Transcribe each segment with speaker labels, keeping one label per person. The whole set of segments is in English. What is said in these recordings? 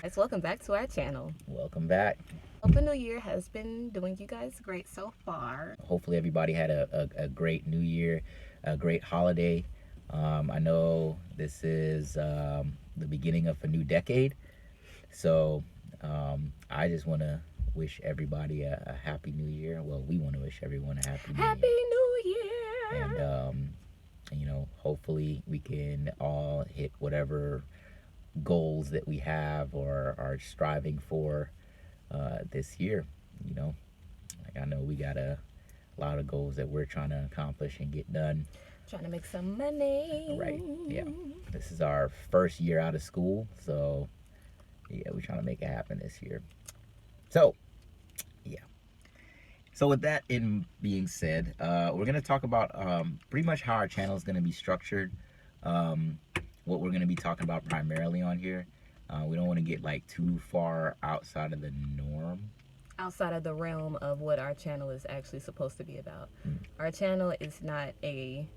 Speaker 1: Guys, welcome back to our channel.
Speaker 2: Welcome back.
Speaker 1: Hope the new year has been doing you guys great so far.
Speaker 2: Hopefully everybody had a great new year, a great holiday. I know this is the beginning of a new decade, so I just want to wish everybody a happy new year. Well, we want to wish everyone a happy new
Speaker 1: Happy
Speaker 2: year.
Speaker 1: New Year!
Speaker 2: And hopefully we can all hit whatever goals that we have or are striving for this year. I know we got a lot of goals that we're trying to accomplish and get done.
Speaker 1: Trying to make some money.
Speaker 2: Right. Yeah. This is our first year out of school, so yeah, we're trying to make it happen this year. So yeah. So with that being said, we're gonna talk about pretty much how our channel is gonna be structured. What we're gonna be talking about primarily on here. We don't want to get like too far outside of the norm.
Speaker 1: Outside of the realm of what our channel is actually supposed to be about. Our channel is not a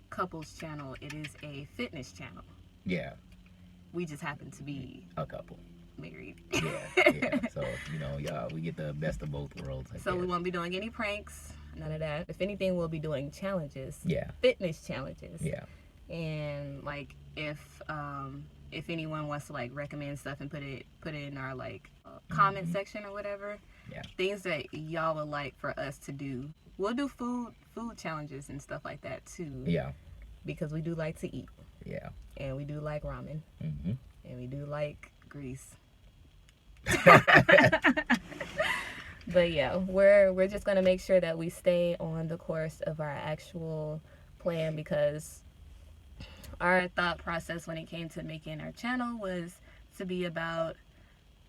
Speaker 1: couples channel, it is a fitness channel.
Speaker 2: Yeah.
Speaker 1: We just happen to be
Speaker 2: a couple.
Speaker 1: Married.
Speaker 2: Yeah. So, yeah, we get the best of both worlds. I
Speaker 1: So
Speaker 2: guess.
Speaker 1: we won't be doing any pranks, none of that. If anything, we'll be doing challenges.
Speaker 2: Yeah.
Speaker 1: Fitness challenges.
Speaker 2: Yeah.
Speaker 1: And like if anyone wants to like recommend stuff and put it in our like comment section or whatever,
Speaker 2: yeah,
Speaker 1: things that y'all would like for us to do, we'll do food challenges and stuff like that too.
Speaker 2: Yeah,
Speaker 1: because we do like to eat.
Speaker 2: Yeah,
Speaker 1: and we do like ramen. And we do like grease. But yeah, we're just gonna make sure that we stay on the course of our actual plan, because our thought process when it came to making our channel was to be about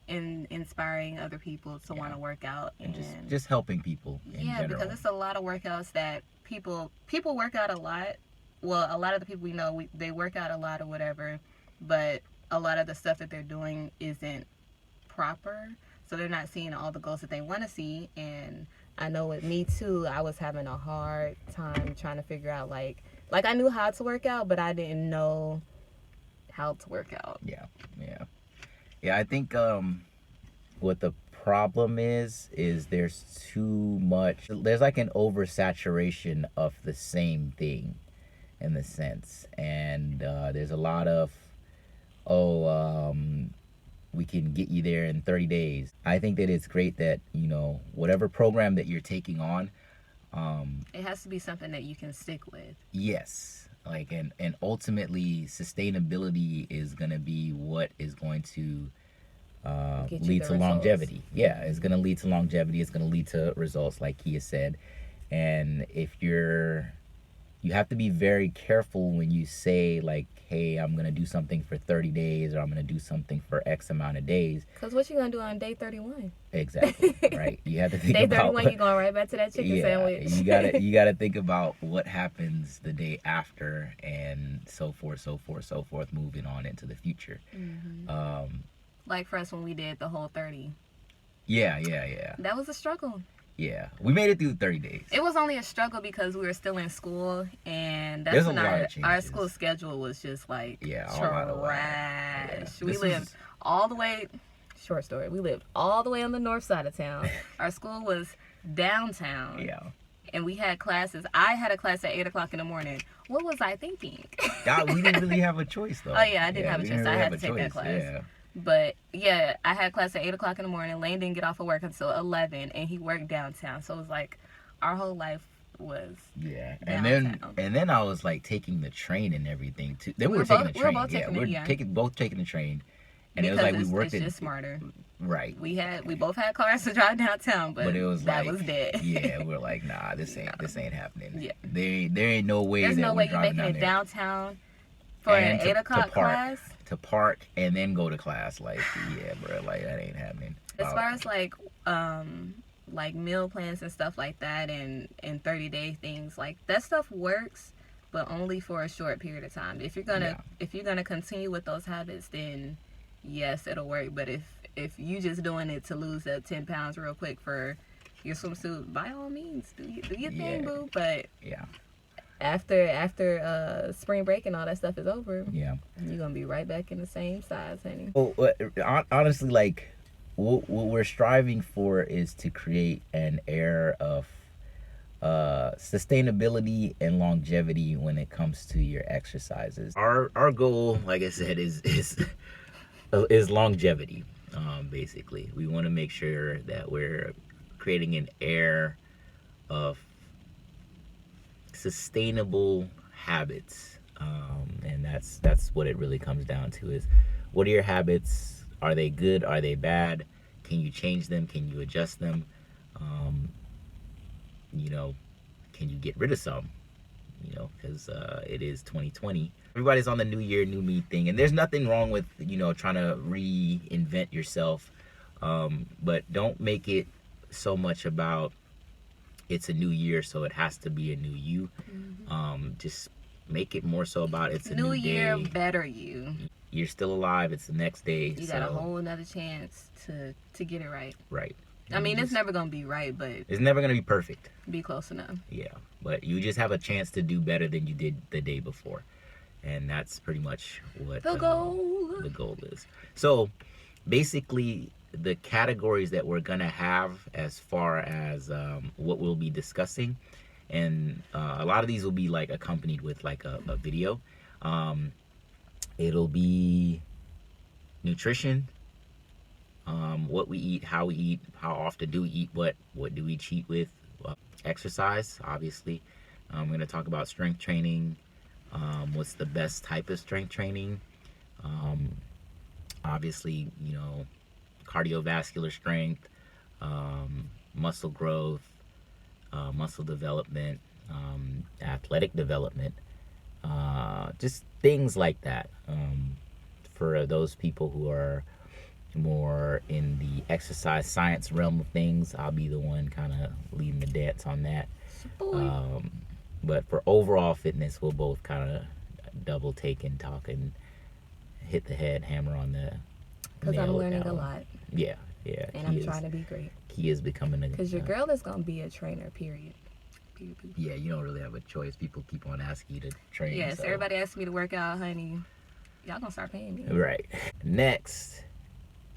Speaker 1: inspiring other people to want to work out and
Speaker 2: just helping people in general.
Speaker 1: Because it's a lot of workouts that people work out a lot. Well, a lot of the people we know, they work out a lot or whatever, but a lot of the stuff that they're doing isn't proper, so they're not seeing all the goals that they want to see. And I know with me too, I was having a hard time trying to figure out like I knew how to work out, but I didn't know how to work out.
Speaker 2: Yeah. I think what the problem is there's too much. There's like an oversaturation of the same thing, in the sense, and there's a lot of we can get you there in 30 days. I think that it's great that whatever program that you're taking on,
Speaker 1: it has to be something that you can stick with.
Speaker 2: Yes, like and ultimately sustainability is gonna be what is going to lead to longevity. Yeah, it's gonna lead to longevity. It's gonna lead to results, like Kia said. And if you have to be very careful when you say like, hey, I'm gonna do something for 30 days or I'm gonna do something for X amount of days.
Speaker 1: Because what you gonna do on day 31?
Speaker 2: Exactly. Right. You have to think
Speaker 1: day
Speaker 2: about
Speaker 1: 31. You going right back to that chicken sandwich.
Speaker 2: you gotta think about what happens the day after, and so forth, moving on into the future.
Speaker 1: Like for us when we did the whole 30.
Speaker 2: Yeah.
Speaker 1: That was a struggle.
Speaker 2: Yeah, we made it through 30 days.
Speaker 1: It was only a struggle because we were still in school, and that's when our school schedule was just like trash. We lived all the way. Short story. We lived all the way on the north side of town. Our school was downtown.
Speaker 2: Yeah.
Speaker 1: And we had classes. I had a class at 8 o'clock in the morning. What was I thinking?
Speaker 2: We didn't really have a choice though.
Speaker 1: Oh yeah, I didn't have a choice. I had to take that class.
Speaker 2: Yeah.
Speaker 1: But yeah, I had class at 8 o'clock in the morning. Lane didn't get off of work until 11, and he worked downtown. So it was like our whole life was downtown.
Speaker 2: And then I was like taking the train and everything too. Then we were taking the train. We were both taking the train, and
Speaker 1: because
Speaker 2: it was like we worked
Speaker 1: it's just smarter.
Speaker 2: Right.
Speaker 1: We both had cars to drive downtown, but
Speaker 2: it was
Speaker 1: that was dead.
Speaker 2: Yeah, we're like, nah, this ain't happening.
Speaker 1: Yeah.
Speaker 2: There ain't no way.
Speaker 1: There's
Speaker 2: that
Speaker 1: no way you're making it downtown for an 8 o'clock class.
Speaker 2: To park and then go to class, like, yeah, bro, like that ain't happening.
Speaker 1: As far as like meal plans and stuff like that, and 30-day things, like that stuff works, but only for a short period of time. If you're gonna continue with those habits, then yes, it'll work. But if you just doing it to lose that 10 pounds real quick for your swimsuit, by all means, do your thing, boo. But
Speaker 2: yeah,
Speaker 1: After spring break and all that stuff is over,
Speaker 2: Yeah.
Speaker 1: you're gonna be right back in the same size, honey.
Speaker 2: Well, honestly, like what we're striving for is to create an air of sustainability and longevity when it comes to your exercises. Our goal, like I said, is longevity. Basically, we want to make sure that we're creating an air of sustainable habits, and that's what it really comes down to: is what are your habits? Are they good? Are they bad? Can you change them? Can you adjust them? You know, can you get rid of some? You know, because it is 2020. Everybody's on the new year, new me thing, and there's nothing wrong with, you know, trying to reinvent yourself, but don't make it so much about it's a new year, so it has to be a new you. Just make it more so about it's a new
Speaker 1: year,
Speaker 2: day.
Speaker 1: better you.
Speaker 2: You're still alive. It's the next day.
Speaker 1: You got a whole another chance to get it right.
Speaker 2: Right.
Speaker 1: I mean, it's never gonna be right, but
Speaker 2: it's never gonna be perfect.
Speaker 1: Be close enough.
Speaker 2: Yeah, but you just have a chance to do better than you did the day before, and that's pretty much what
Speaker 1: the
Speaker 2: goal is. So, basically, the categories that we're gonna have as far as what we'll be discussing, and a lot of these will be like accompanied with like a video. It'll be nutrition, what we eat, how we eat, how often do we eat, what do we cheat with, exercise, obviously. I'm going to talk about strength training, what's the best type of strength training, obviously, you know, cardiovascular strength, muscle growth, muscle development, athletic development, just things like that. For those people who are more in the exercise science realm of things, I'll be the one kind of leading the dance on that. But for overall fitness, we'll both kind of double take and talk and hit the head hammer on the
Speaker 1: because I'm learning a lot.
Speaker 2: Yeah.
Speaker 1: And I'm trying to be great.
Speaker 2: Key is becoming a,
Speaker 1: because your girl is gonna be a trainer, period.
Speaker 2: Yeah, you don't really have a choice. People keep on asking you to train.
Speaker 1: Yes, so. Everybody asks me to work out, honey. Y'all gonna start paying me.
Speaker 2: Right. Next,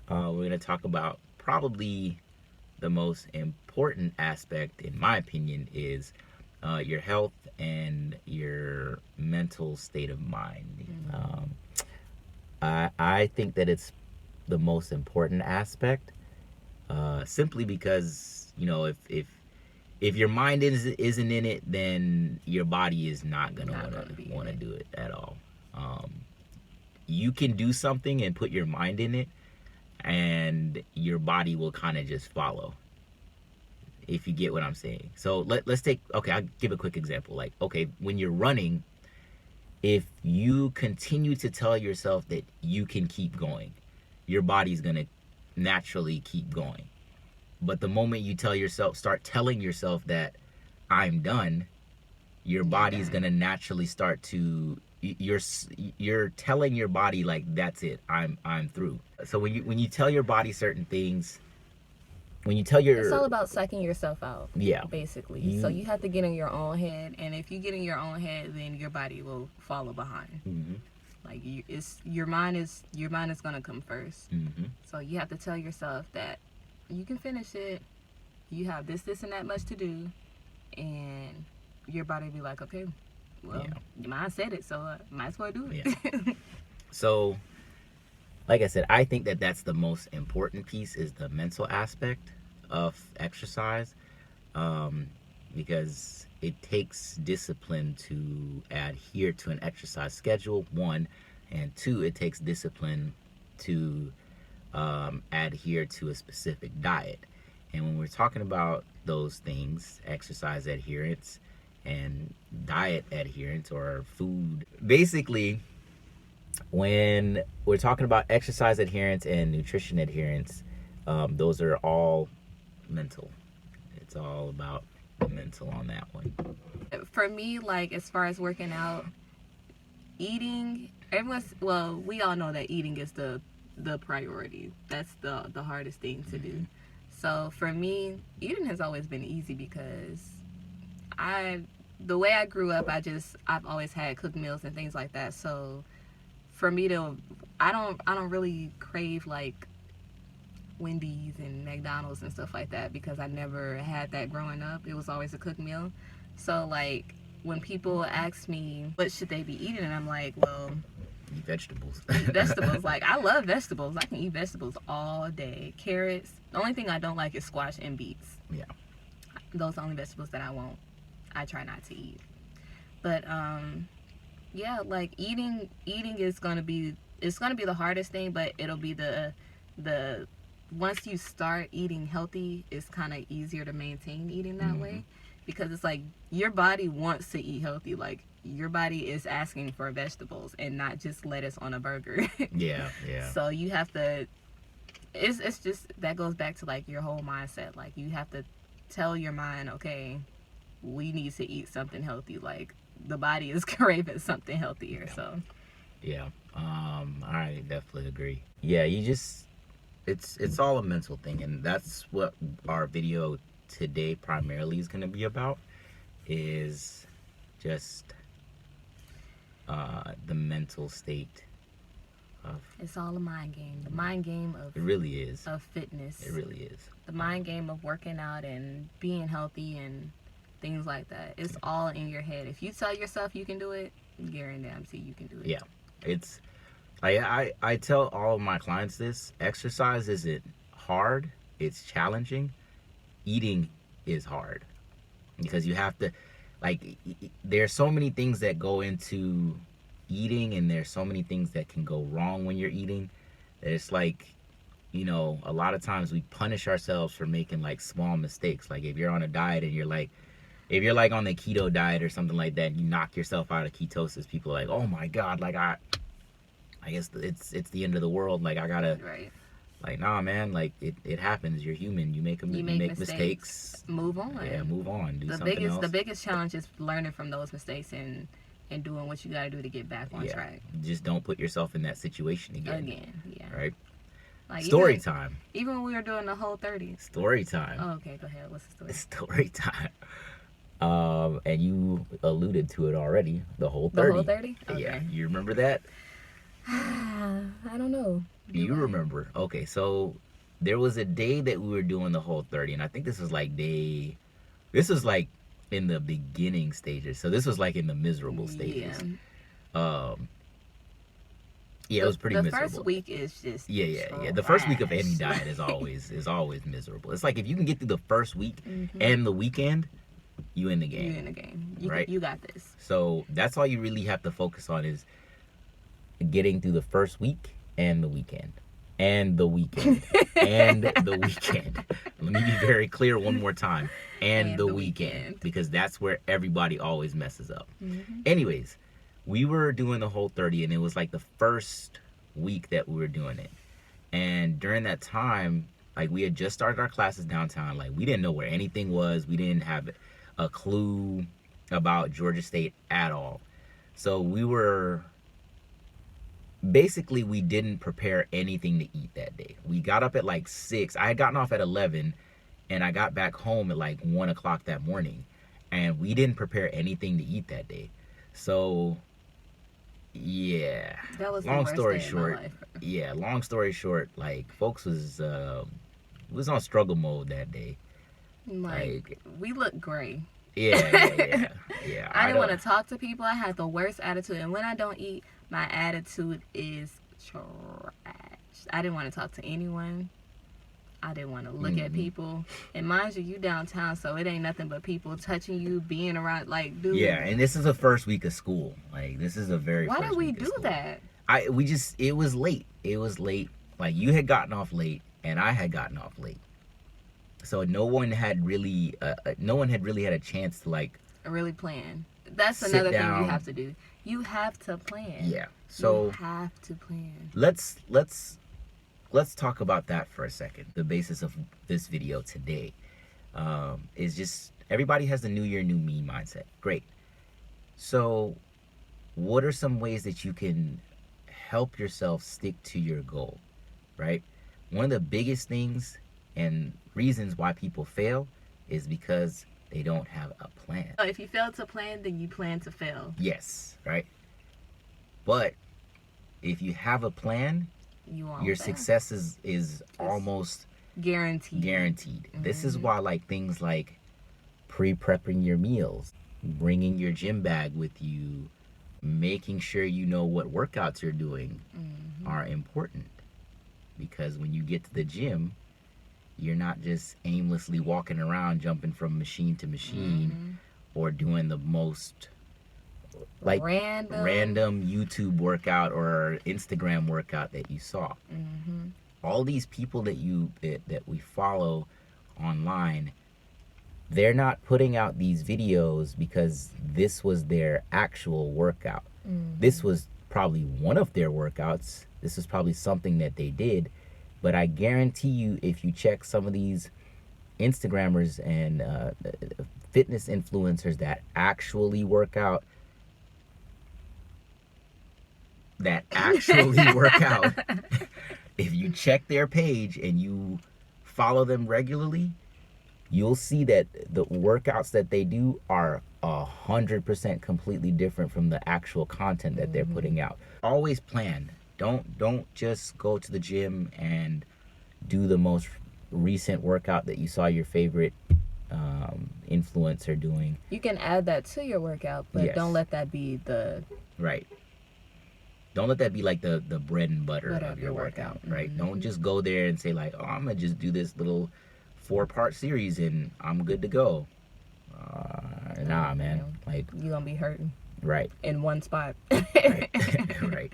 Speaker 2: we're gonna talk about probably the most important aspect, in my opinion, is your health and your mental state of mind. I think that it's the most important aspect, simply because, you know, if your mind isn't in it, then your body is not gonna want to do it at all. You can do something and put your mind in it, and your body will kind of just follow, if you get what I'm saying. So let's take, okay, I'll give a quick example. Like, okay, when you're running, if you continue to tell yourself that you can keep going, your body's gonna naturally keep going. But the moment you start telling yourself that I'm done, your body's gonna naturally start to, you're telling your body like, that's it, I'm through. So when you tell your body certain things, it's
Speaker 1: all about psyching yourself out.
Speaker 2: Yeah,
Speaker 1: basically. So you have to get in your own head, and if you get in your own head, then your body will follow behind. Like your mind is gonna come first. So you have to tell yourself that you can finish it. You have this and that much to do, and your body will be like, okay, well, your mind said it, so might as well do it.
Speaker 2: Yeah. So, like I said, I think that that's the most important piece, is the mental aspect of exercise, because it takes discipline to adhere to an exercise schedule, one, and two, it takes discipline to adhere to a specific diet. And when we're talking about those things, exercise adherence and diet adherence, or food, basically, when we're talking about exercise adherence and nutrition adherence, those are all mental. It's all about the mental on that one.
Speaker 1: For me, like, as far as working out, eating, we all know that eating is the priority. That's the hardest thing to do. So for me, eating has always been easy because I the way I grew up, I've always had cooked meals and things like that. So for me to, I don't really crave like Wendy's and McDonald's and stuff like that because I never had that growing up. It was always a cooked meal. So like when people ask me what should they be eating, and I'm like, well,
Speaker 2: Eat vegetables.
Speaker 1: eat vegetables. Like I love vegetables. I can eat vegetables all day. Carrots. The only thing I don't like is squash and beets.
Speaker 2: Yeah.
Speaker 1: Those are the only vegetables that I try not to eat. But yeah, like eating is gonna be, it's gonna be the hardest thing, but it'll be the once you start eating healthy, it's kind of easier to maintain eating that way, because it's like your body wants to eat healthy. Like your body is asking for vegetables and not just lettuce on a burger.
Speaker 2: Yeah.
Speaker 1: So you have to, it's just, that goes back to like your whole mindset. Like you have to tell your mind, okay, we need to eat something healthy. Like the body is craving something healthier. So
Speaker 2: Yeah. I definitely agree. Yeah, you just, it's all a mental thing, and that's what our video today primarily is going to be about, is just the mental state of,
Speaker 1: it's all a mind game. The mind game of,
Speaker 2: it really is.
Speaker 1: of fitness.
Speaker 2: It really is.
Speaker 1: The mind game of working out and being healthy and things like that. It's all in your head. If you tell yourself you can do it, guarantee you can do it.
Speaker 2: Yeah. It's, I tell all of my clients this: exercise isn't hard, it's challenging. Eating is hard, because you have to, like, there's so many things that go into eating, and there's so many things that can go wrong when you're eating, that it's like, you know, a lot of times we punish ourselves for making like small mistakes. Like if you're on a diet and you're like, if you're like on the keto diet or something like that, and you knock yourself out of ketosis, people are like, oh my God, like I guess it's the end of the world. Like I gotta,
Speaker 1: Right.
Speaker 2: like, nah, man, like it happens. You're human. You make mistakes.
Speaker 1: Move on.
Speaker 2: Yeah, move on. Do something else.
Speaker 1: The biggest challenge is learning from those mistakes and doing what you gotta do to get back on track.
Speaker 2: Just don't put yourself in that situation again.
Speaker 1: Yeah.
Speaker 2: Right.
Speaker 1: Like
Speaker 2: Story time.
Speaker 1: Even when we were doing the Whole30.
Speaker 2: Story time.
Speaker 1: Oh, okay. Go ahead. What's the story?
Speaker 2: Story time. And you alluded to it already. The Whole30.
Speaker 1: The Whole30? Okay.
Speaker 2: Yeah. You remember that?
Speaker 1: I don't know.
Speaker 2: You remember? Okay, so there was a day that we were doing the Whole30, and I think this was like in the beginning stages. So this was like in the miserable stages. Yeah, it was pretty miserable.
Speaker 1: The first week is just
Speaker 2: yeah. The first week of any diet is always miserable. It's like if you can get through the first week and the weekend, you in the game.
Speaker 1: You in the game.
Speaker 2: Right?
Speaker 1: You got this.
Speaker 2: So that's all you really have to focus on, is getting through the first week and the weekend. And the weekend. And the weekend. Let me be very clear one more time. And the weekend. Because that's where everybody always messes up. Anyways, we were doing the Whole30, and it was like the first week that we were doing it. And during that time, like, we had just started our classes downtown. Like, we didn't know where anything was. We didn't have a clue about Georgia State at all. So we were... Basically, we didn't prepare anything to eat that day. We got up at like 6. I had gotten off at 11, and I got back home at like 1 o'clock that morning. And we didn't prepare anything to eat that day. So, yeah.
Speaker 1: That was
Speaker 2: long
Speaker 1: the worst
Speaker 2: story
Speaker 1: day
Speaker 2: short.
Speaker 1: of my life.
Speaker 2: Yeah, long story short, like, folks was on struggle mode that day.
Speaker 1: Like we look gray.
Speaker 2: Yeah.
Speaker 1: I didn't want to talk to people. I had the worst attitude. And when I don't eat, my attitude is trash. I didn't want to talk to anyone. I didn't want to look at people. And mind you, you downtown, so it ain't nothing but people touching you, being around, like, dude.
Speaker 2: Yeah, and this is the first week of school. Like, this is a very
Speaker 1: Why
Speaker 2: first
Speaker 1: did we
Speaker 2: week of
Speaker 1: do
Speaker 2: school.
Speaker 1: that?
Speaker 2: It was late. It was late. Like, you had gotten off late, and I had gotten off late. So no one had really had a chance to, like,
Speaker 1: really plan. That's
Speaker 2: sit
Speaker 1: another
Speaker 2: down.
Speaker 1: thing you have to do. You have to plan.
Speaker 2: Yeah. So
Speaker 1: you have to plan.
Speaker 2: let's talk about that for a second. The basis of this video today is just, everybody has the new year, new me mindset. Great. So what are some ways that you can help yourself stick to your goal, right? One of the biggest things and reasons why people fail is because they don't have a plan.
Speaker 1: So if you fail to plan, then you plan to fail.
Speaker 2: Yes, right? But if you have a plan,
Speaker 1: You won't
Speaker 2: your
Speaker 1: fail.
Speaker 2: success is almost
Speaker 1: Guaranteed.
Speaker 2: This is why like things like pre-prepping your meals, bringing your gym bag with you, making sure you know what workouts you're doing are important. Because when you get to the gym, you're not just aimlessly walking around jumping from machine to machine or doing the most like random YouTube workout or Instagram workout that you saw. All these people that we follow online, they're not putting out these videos because this was their actual workout. This was probably one of their workouts. This was probably something that they did. But I guarantee you, if you check some of these Instagrammers and fitness influencers that actually work out, if you check their page and you follow them regularly, you'll see that the workouts that they do are 100% completely different from the actual content that they're putting out. Always plan. Don't just go to the gym and do the most recent workout that you saw your favorite influencer doing.
Speaker 1: You can add that to your workout, but don't let that be the
Speaker 2: right. Don't let that be like the bread and butter of your workout, right? Don't just go there and say like, oh, I'm gonna just do this little 4-part series and I'm good to go. Nah, man. Like,
Speaker 1: you're gonna be hurting.
Speaker 2: Right.
Speaker 1: In one spot.
Speaker 2: Right. Right.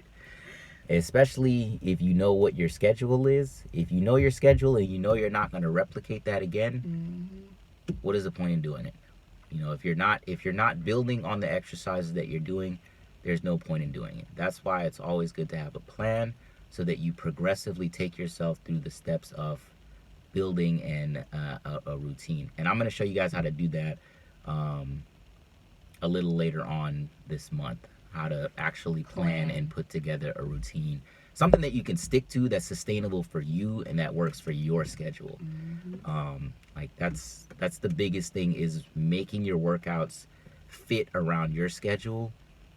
Speaker 2: Especially if you know what your schedule is. If you know your schedule and you know you're not gonna replicate that again, what is the point in doing it? You know, if you're not building on the exercises that you're doing, there's no point in doing it. That's why it's always good to have a plan so that you progressively take yourself through the steps of building a routine. And I'm going to show you guys how to do that a little later on this month, how to actually plan and put together a routine. Something that you can stick to, that's sustainable for you and that works for your schedule. Like that's the biggest thing, is making your workouts fit around your schedule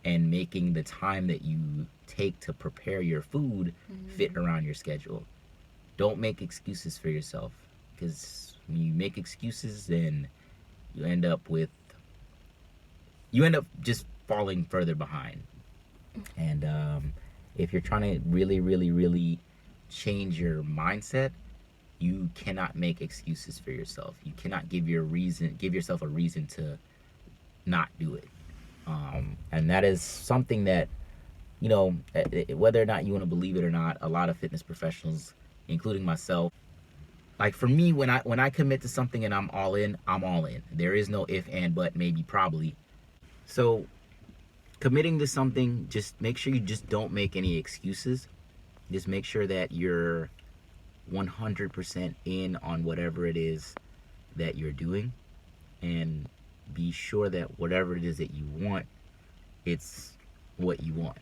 Speaker 2: and making the time that you take to prepare your food fit around your schedule. Don't make excuses for yourself, because when you make excuses, then you end up just falling further behind. And if you're trying to really, really, really change your mindset, you cannot make excuses for yourself. You cannot give yourself a reason to not do it. And that is something that, you know, whether or not you want to believe it or not, a lot of fitness professionals, including myself, like for me, when I commit to something and I'm all in, I'm all in. There is no if, and, but, maybe, probably. So committing to something, just make sure you just don't make any excuses. Just make sure that you're 100% in on whatever it is that you're doing, and be sure that whatever it is that you want, it's what you want.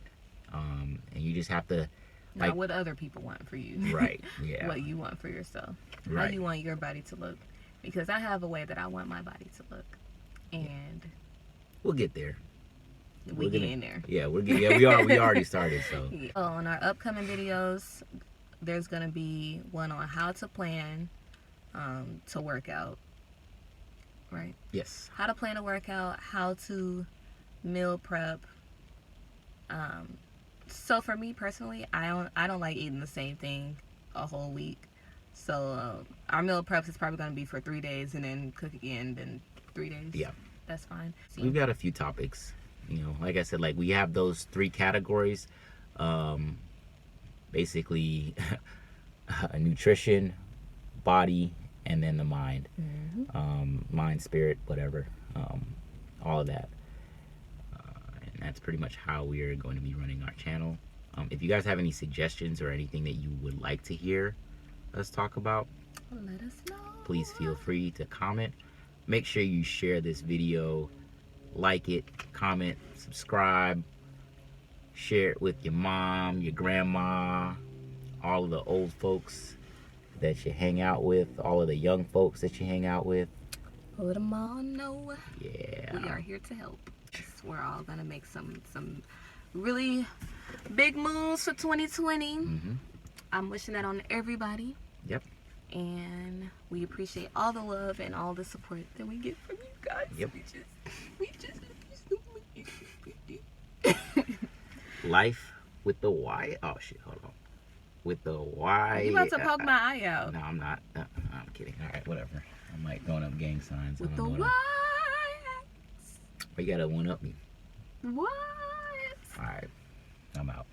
Speaker 2: And you just have to, like,
Speaker 1: not what other people want for you.
Speaker 2: Right. Yeah.
Speaker 1: What you want for yourself.
Speaker 2: Right.
Speaker 1: How you want your body to look. Because I have a way that I want my body to look. And
Speaker 2: we'll get there.
Speaker 1: We get in there.
Speaker 2: Yeah, we already started, so.
Speaker 1: Yeah. So on our upcoming videos, there's gonna be one on how to plan to work out. Right?
Speaker 2: Yes.
Speaker 1: How to plan a workout, how to meal prep. So for me personally, I don't like eating the same thing a whole week. So our meal preps is probably gonna be for 3 days, and then cook again, then 3 days.
Speaker 2: Yeah.
Speaker 1: That's fine.
Speaker 2: We've got a few topics. You know, like I said, like we have those 3 categories. Basically, nutrition, body, and then the mind. Mind, spirit, whatever. All of that. And that's pretty much how we are going to be running our channel. If you guys have any suggestions or anything that you would like to hear us talk about,
Speaker 1: let us know.
Speaker 2: Please feel free to comment. Make sure you share this video, like it, comment, subscribe, share it with your mom, your grandma, all of the old folks that you hang out with, all of the young folks that you hang out with.
Speaker 1: Let them all know
Speaker 2: Yeah.
Speaker 1: we are here to help. We're all gonna make some really big moves for 2020.
Speaker 2: Mm-hmm.
Speaker 1: I'm wishing that on everybody.
Speaker 2: Yep.
Speaker 1: And we appreciate all the love and all the support that we get from you guys.
Speaker 2: Yep.
Speaker 1: We just
Speaker 2: Life with the Y. Oh shit, hold on. With the Y.
Speaker 1: You about to poke my eye out.
Speaker 2: No, I'm not. I'm kidding. All right, whatever. I'm like throwing up gang signs.
Speaker 1: With the
Speaker 2: Y.
Speaker 1: Y.
Speaker 2: You gotta one up me.
Speaker 1: What?
Speaker 2: All right, I'm out.